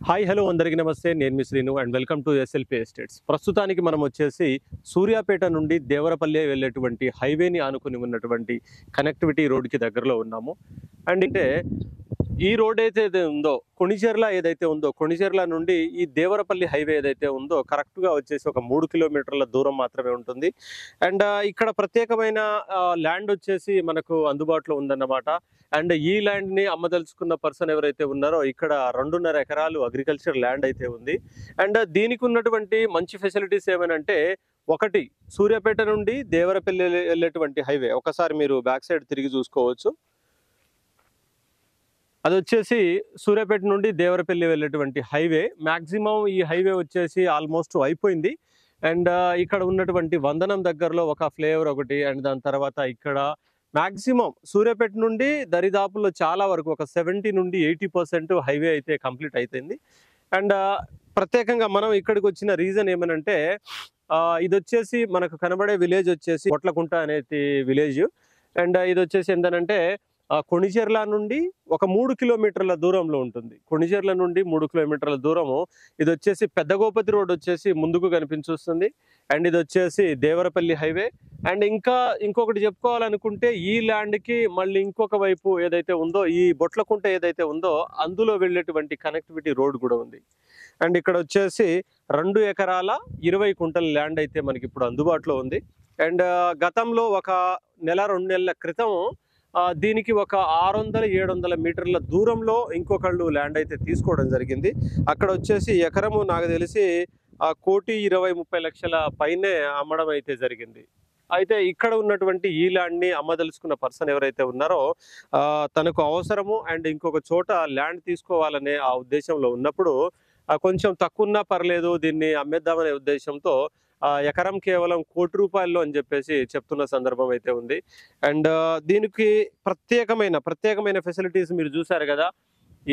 Hi hello అందరికీ నమస్తే. నేను మీ Srinu and welcome to SLP estates. ప్రస్తుతానికి మనం వచ్చేసి సూర్యాపేట నుండి దేవరపల్లి వెళ్ళేటువంటి హైవేని ఆనుకుని ఉన్నటువంటి కనెక్టివిటీ రోడ్కి దగ్గరలో ఉన్నాము. అండ్ అంటే ఈ రోడ్ ఏదైతే ఉందో కొణిజర్ల నుండి ఈ దేవరపల్లి హైవే ఏదైతే ఉందో కరెక్ట్గా వచ్చేసి ఒక 3 కిలోమీటర్ల దూరం మాత్రమే ఉంటుంది. అండ్ ఇక్కడ ప్రత్యేకమైన ల్యాండ్ వచ్చేసి మనకు అందుబాటులో ఉందన్నమాట. అండ్ ఈ ల్యాండ్ని అమ్మదలుచుకున్న పర్సన్ ఎవరైతే ఉన్నారో ఇక్కడ 2.5 ఎకరాలు అగ్రికల్చర్ ల్యాండ్ అయితే ఉంది. అండ్ దీనికి ఉన్నటువంటి మంచి ఫెసిలిటీస్ ఏమనంటే, ఒకటి సూర్యాపేట నుండి దేవరపల్లి వెళ్ళేటువంటి హైవే, ఒకసారి మీరు బ్యాక్ సైడ్ తిరిగి చూసుకోవచ్చు. అది వచ్చేసి సూర్యాపేట నుండి దేవరపల్లి వెళ్ళేటువంటి హైవే. మ్యాక్సిమం ఈ హైవే వచ్చేసి ఆల్మోస్ట్ అయిపోయింది. అండ్ ఇక్కడ ఉన్నటువంటి వందనం దగ్గరలో ఒక ఫ్లేవర్ ఒకటి, అండ్ దాని తర్వాత ఇక్కడ మ్యాక్సిమం సూర్యాపేట నుండి దరిదాపుల్లో చాలా వరకు ఒక 70 నుండి 80% హైవే అయితే కంప్లీట్ అయిపోయింది. అండ్ ప్రత్యేకంగా మనం ఇక్కడికి వచ్చిన రీజన్ ఏమనంటే, ఇది వచ్చేసి మనకు కనబడే విలేజ్ వచ్చేసి పొట్లకుంట అనేది విలేజ్. అండ్ ఇది వచ్చేసి ఏంటంటే కొణిజర్ల నుండి ఒక 3 కిలోమీటర్ల దూరంలో ఉంటుంది. కొణిజర్ల నుండి 3 కిలోమీటర్ల దూరము. ఇది వచ్చేసి పెద్ద గోపతి రోడ్ వచ్చేసి ముందుకు కనిపించొస్తుంది. అండ్ ఇది వచ్చేసి దేవరపల్లి హైవే. అండ్ ఇంకొకటి చెప్పుకోవాలనుకుంటే, ఈ ల్యాండ్కి మళ్ళీ ఇంకొక వైపు ఏదైతే ఉందో, ఈ బొట్లకుంట ఏదైతే ఉందో అందులో వెళ్ళేటువంటి కనెక్టివిటీ రోడ్ కూడా ఉంది. అండ్ ఇక్కడ వచ్చేసి 2 ఎకరాల 20 కుంటల ల్యాండ్ అయితే మనకి ఇప్పుడు అందుబాటులో ఉంది. అండ్ గతంలో ఒక నెల 2 నెలల క్రితం దీనికి ఒక 600-700 మీటర్ల దూరంలో ఇంకొకళ్ళు ల్యాండ్ అయితే తీసుకోవడం జరిగింది. అక్కడ వచ్చేసి ఎకరము నాకు తెలిసి 1,20-30 లక్షల పైనే అమ్మడం అయితే జరిగింది. అయితే ఇక్కడ ఉన్నటువంటి ఈ ల్యాండ్ని అమ్మదలుచుకున్న పర్సన్ ఎవరైతే ఉన్నారో తనకు అవసరము అండ్ ఇంకొక చోట ల్యాండ్ తీసుకోవాలనే ఆ ఉద్దేశంలో ఉన్నప్పుడు, కొంచెం తక్కువ ఉన్నా పర్లేదు దీన్ని అమ్మేద్దామనే ఉద్దేశంతో ఎకరం కేవలం ₹1,00,00,000 అని చెప్పేసి చెప్తున్న సందర్భం అయితే ఉంది. అండ్ దీనికి ప్రత్యేకమైన ఫెసిలిటీస్ మీరు చూసారు కదా.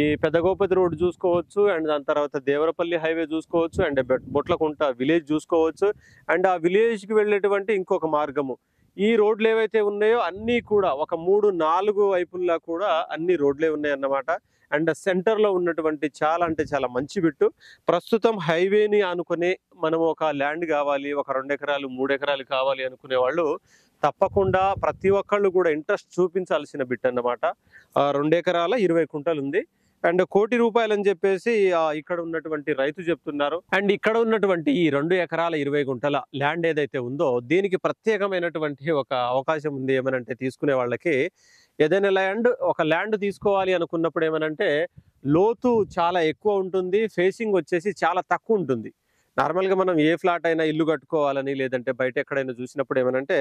ఈ పెద్ద గోపతి రోడ్ చూసుకోవచ్చు, అండ్ దాని తర్వాత దేవరపల్లి హైవే చూసుకోవచ్చు, అండ్ బొట్లకుంట విలేజ్ చూసుకోవచ్చు. అండ్ ఆ విలేజ్కి వెళ్ళేటువంటి ఇంకొక మార్గము, ఈ రోడ్లు ఏవైతే ఉన్నాయో అన్నీ కూడా ఒక 3-4 వైపుల్లా కూడా అన్ని రోడ్లే ఉన్నాయన్నమాట. అండ్ సెంటర్లో ఉన్నటువంటి చాలా అంటే చాలా మంచి బిట్టు. ప్రస్తుతం హైవేని అనుకునే మనం ఒక ల్యాండ్ కావాలి, ఒక 2 ఎకరాలు 3 ఎకరాలు కావాలి అనుకునే వాళ్ళు తప్పకుండా ప్రతి ఒక్కళ్ళు కూడా ఇంట్రెస్ట్ చూపించాల్సిన బిట్ అన్నమాట. 2 ఎకరాల 20 కుంటలు ఉంది. అండ్ ₹1,00,00,000 అని చెప్పేసి ఇక్కడ ఉన్నటువంటి రైతు చెప్తున్నారు. అండ్ ఇక్కడ ఉన్నటువంటి ఈ 2 ఎకరాల 20 గుంటల ల్యాండ్ ఏదైతే ఉందో దీనికి ప్రత్యేకమైనటువంటి ఒక అవకాశం ఉంది. ఏమనంటే, తీసుకునే వాళ్ళకి ఏదైనా ల్యాండ్ తీసుకోవాలి అనుకున్నప్పుడు ఏమనంటే, లోతు చాలా ఎక్కువ ఉంటుంది, ఫేసింగ్ వచ్చేసి చాలా తక్కువ ఉంటుంది. నార్మల్గా మనం ఏ ఫ్లాట్ అయినా ఇల్లు కట్టుకోవాలని లేదంటే బయట ఎక్కడైనా చూసినప్పుడు ఏమనంటే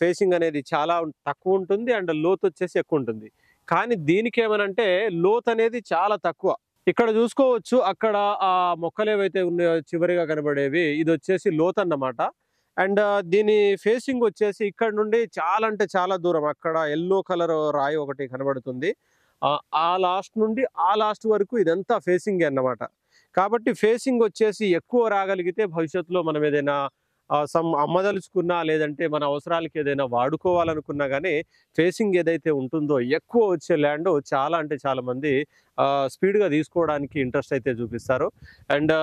ఫేసింగ్ అనేది చాలా తక్కువ ఉంటుంది అండ్ లోతు వచ్చేసి ఎక్కువ ఉంటుంది. కానీ దీనికి ఏమనంటే లోతు అనేది చాలా తక్కువ. ఇక్కడ చూసుకోవచ్చు, అక్కడ ఆ మొక్కలు ఏవైతే ఉన్నాయో చివరిగా కనబడేవి, ఇది వచ్చేసి లోతు అన్నమాట. అండ్ దీని ఫేసింగ్ వచ్చేసి ఇక్కడ నుండి చాలా అంటే చాలా దూరం, అక్కడ ఎల్లో కలర్ రాయి ఒకటి కనబడుతుంది. ఆ లాస్ట్ నుండి ఆ లాస్ట్ వరకు ఇదంతా ఫేసింగ్ అన్నమాట. కాబట్టి ఫేసింగ్ వచ్చేసి ఎక్కువ రాగలిగితే భవిష్యత్తులో మనం ఏదైనా అమ్మదలుచుకున్నా లేదంటే మన అవసరాలకి ఏదైనా వాడుకోవాలనుకున్నా కానీ ఫేసింగ్ ఏదైతే ఉంటుందో ఎక్కువ వచ్చే ల్యాండ్ చాలా అంటే చాలా మంది స్పీడ్గా తీసుకోవడానికి ఇంట్రెస్ట్ అయితే చూపిస్తారు. అండ్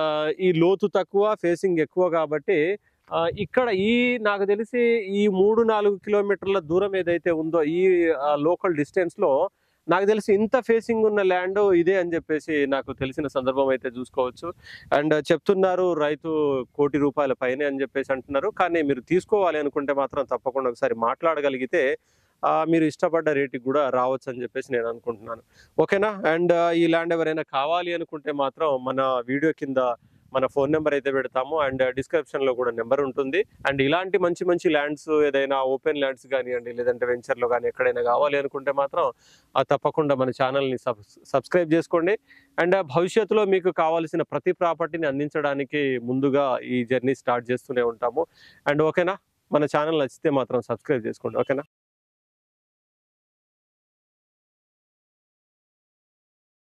ఈ లోతు తక్కువ, ఫేసింగ్ ఎక్కువ కాబట్టి ఇక్కడ నాకు తెలిసి ఈ 3-4 కిలోమీటర్ల దూరం ఏదైతే ఉందో ఈ లోకల్ డిస్టెన్స్లో నాకు తెలిసి ఇంత ఫేసింగ్ ఉన్న ల్యాండ్ ఇదే అని చెప్పేసి నాకు తెలిసిన సందర్భం అయితే చూసుకోవచ్చు. అండ్ చెప్తున్నారు రైతు ₹1,00,00,000 పైనే అని చెప్పేసి అంటున్నారు. కానీ మీరు తీసుకోవాలి అనుకుంటే మాత్రం తప్పకుండా ఒకసారి మాట్లాడగలిగితే మీరు ఇష్టపడ్డ రేటుకి కూడా రావచ్చు అని చెప్పేసి నేను అనుకుంటున్నాను. ఓకేనా. అండ్ ఈ ల్యాండ్ ఎవరైనా కావాలి అనుకుంటే మాత్రం మన వీడియో కింద మన ఫోన్ నెంబర్ అయితే పెడతాము, అండ్ డిస్క్రిప్షన్లో కూడా నెంబర్ ఉంటుంది. అండ్ ఇలాంటి మంచి ల్యాండ్స్ ఏదైనా ఓపెన్ ల్యాండ్స్ కానివ్వండి లేదంటే వెంచర్లో కానీ ఎక్కడైనా కావాలి అనుకుంటే మాత్రం తప్పకుండా మన ఛానల్ని సబ్స్క్రైబ్ చేసుకోండి. అండ్ భవిష్యత్తులో మీకు కావాల్సిన ప్రతి ప్రాపర్టీని అందించడానికి ముందుగా ఈ జర్నీ స్టార్ట్ చేస్తూనే ఉంటాము. అండ్ ఓకేనా, మన ఛానల్ నచ్చితే మాత్రం సబ్స్క్రైబ్ చేసుకోండి. ఓకేనా.